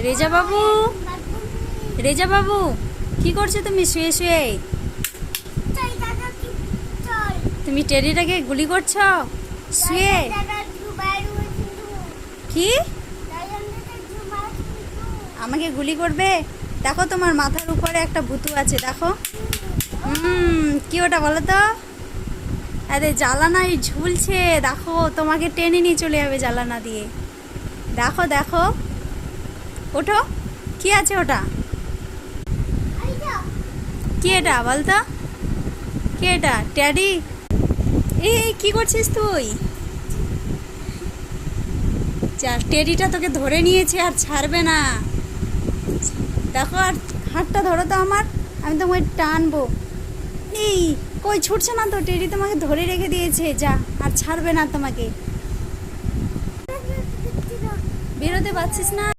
রেজা বাবু, রেজা বাবু, কি করছো তুমি শুয়ে শুয়ে? তুমি টেডিটাকে গুলি করছো শুয়ে? কি আমাকে গুলি করবে? দেখো তোমার মাথার উপরে একটা ভুতু আছে, দেখো। কি ওটা বলো তো? আরে জ্বালানায় ঝুলছে, দেখো তোমাকে টেনে নিয়ে চলে যাবে জ্বালানা দিয়ে। দেখো দেখো, ওঠো। কি আছে ওটা? কি এটা বলতো? কি এটা? ট্যাডি? এই কি করছিস তুই? টেডিটা তোকে ধরে নিয়েছে আর ছাড়বে না। দেখো, আর হাতটা ধরো তো আমার, আমি তোমাকে টানবো। এই কই ছুটছে না তো, টেডি তোমাকে ধরে রেখে দিয়েছে, যা আর ছাড়বে না তোমাকে। বেরোতে পারছিস না?